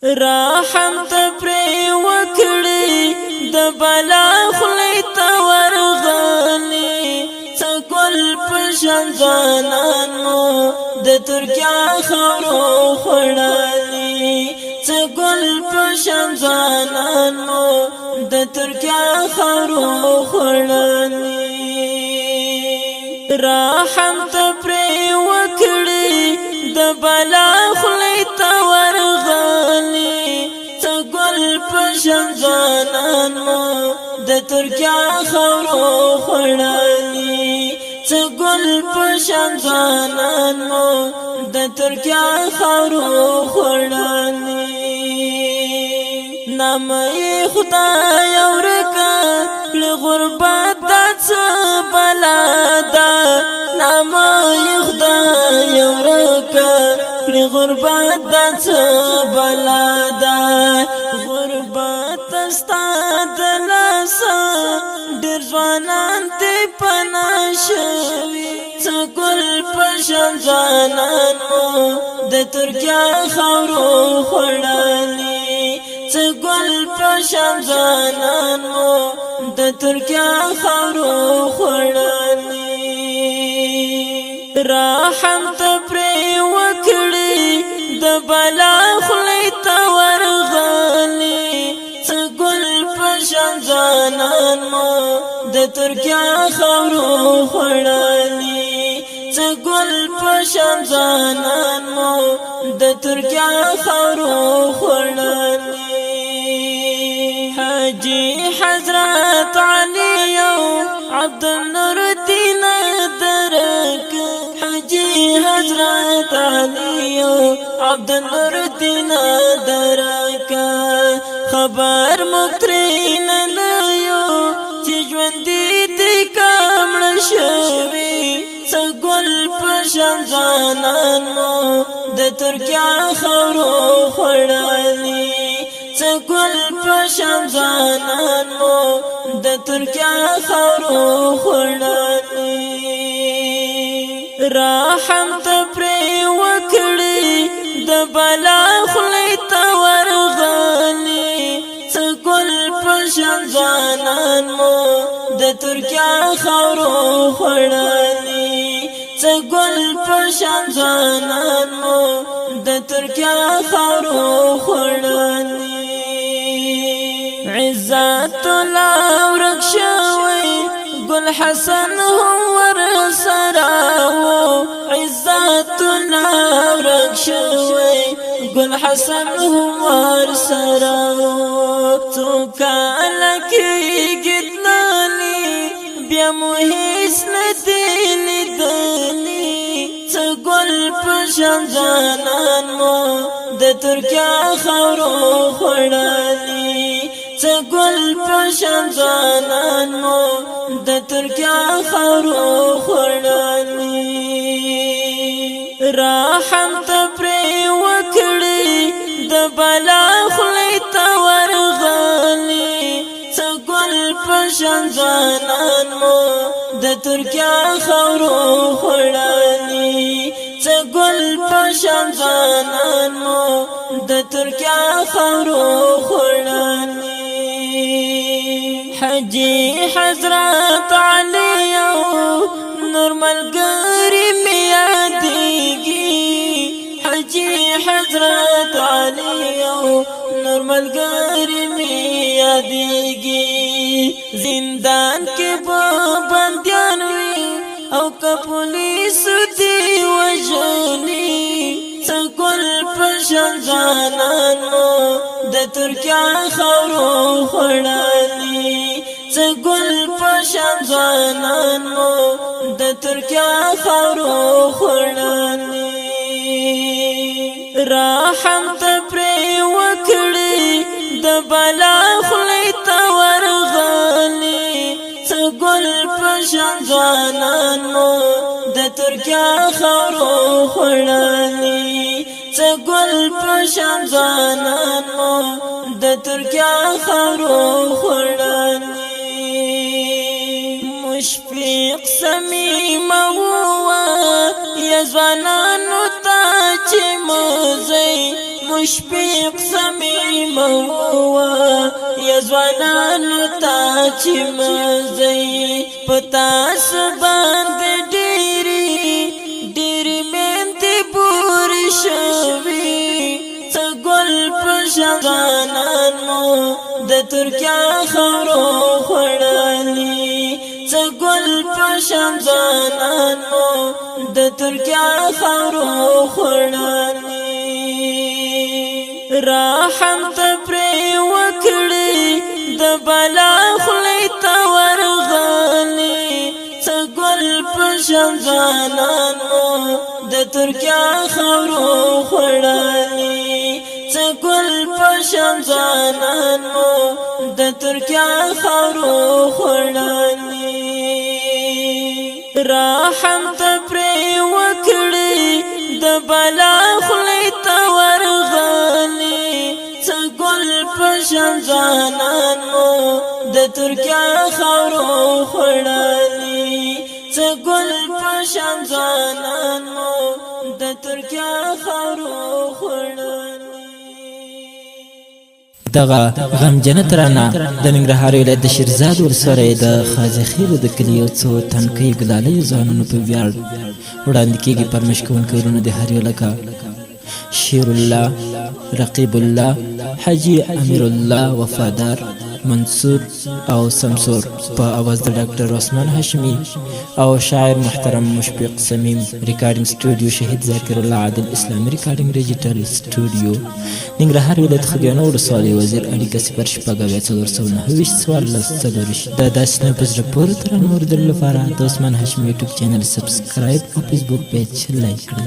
راحم تپری وکړي د بلا خلی ته ورغلي څګل پشان ځانانو د ترکیا خاورو خړلي څګل پشان ځانانو د ترکیا خاورو خړلي راحم تپری وکړي د بلا خلی ته ورغلي څګل پشان ځانانو د ترکیا خاورو خړلي څګل پشان ځانانو د ترکیا خاورو خړلي نامه خدای اورکا لغربت دڅ بلادا نامه خدای اورکا لغربت دڅ بلادا غربت استاد لاسا ډیر ځوانان ته پناشوي څګل پشان ځانانو د ترکیا خاورو خړلي څګل پشان ځانانو د ترکیا خاورو خړلي راحم تپری وکړي د بلا خلی ته ورغلي څګل پشان ځانانو د ترکیا خاورو خړلي څګل پشان ځانانو د ترکیا خاورو خړلي حاجی حضرت علی عبد النورالدین درک حاجی حضرت علی عبد النورالدین درک خبر مکترین لیو چې ژوندې دې کمړ شوي څګل پشان ځانانو د ترکیا خاورو خړلي څګل پشان ځانانو د ترکیا خاورو خړلي راحم تپری وکړي د بلا خلی ته ورغلي څګل پشان ځانانو د ترکیا خاورو خړلي څګل پشان ځانانو د ترکیا خاورو خړلي عزت الله ورک شوی ګل حسن هم ور سراو عزت الله ورک شوی ګل حسن هم ور سراو تو کاله کې گدلانی بیا مو هیڅ ندلی دلی څګل پشان ځانانو د ترکیا خاورو خړلي څګل پشان ځانانو د ترکیا خاورو خړلي راحم تپری وکړي د بلا خلی ته ورغلي څګل پشان ځانانو د ترکیا خاورو خړلي څګل پشان ځانانو د ترکیا خاورو خړلي حاجی حضرت علی نور ملګری می یادېږي حاجی حضرت علی نور ملګری می یادېږي زندان کې به بندیان وي او که پولیس دی وژلي څګل پشان ځانانو د ترکیا خاورو خړلي څګل پشان ځانانو د ترکیا خاورو خړلي راحم تپری وکړي د بلا خلی ته ورغلي څګل پشان ځانانو د ترکیا خاورو خړلي څګل پشان ځانانو د ترکیا خاورو خړلي مشفق صمیم هو یا ځوانانو ته چې موزي مشفق صمیم ووا یا ځوانانو ته چې مزي پتا سباندې ډېرې مینتې پورې شوي څه ګل په شان ځوانان مو د ترکیا خاورو خوړلي څه ګل په شان ځوانان مو د ترکیا خاورو خوړلي رحم ته پرې وکړي د بلا خولې ته ورغلي څه ګل په شان ځوانان مو د ترکیا خاورو خوړلي څه ګل په شان ځوانان مو د ترکیا خاورو خوړلي رحم ته پرې وکړي د بلا خولې ته ورغلي څه ګل په شان ځوانان مو د ترکیا خاورو خوړلي څه ګل په شان ځوانان مو د ترکیا خاورو خوړلي دغه غمجنه ترانه د ننګرهار ولایت د شیرزاد ولسوالۍ د خازخیلو د کلي یو څو تنکۍ ګلالیو ځوانانو په ویاړ وړاندې کېږي پرمش کوونکي ورونه د هر یو لکه شیر الله رقیب الله حاجی امیر الله وفادار منصور او سمسور په اواز د ډاکټر عثمان هاشمی او شاعر محترم مشفق صمیم ریکارډینګ سټوډیو شهید ذاکر الله عادل اسلامي ریکارډینګ ډیجیټل سټوډیو ننګرهار ولایت خوږیاڼو ولسوالۍ وزیر اړیکه 0 دا داسې نه په زړه پورې ترانو اورېدلو لپاره د عثمان هاشمي یوټیوب چینل سبسکرایب او فیسبوک پیج لایک کړئ.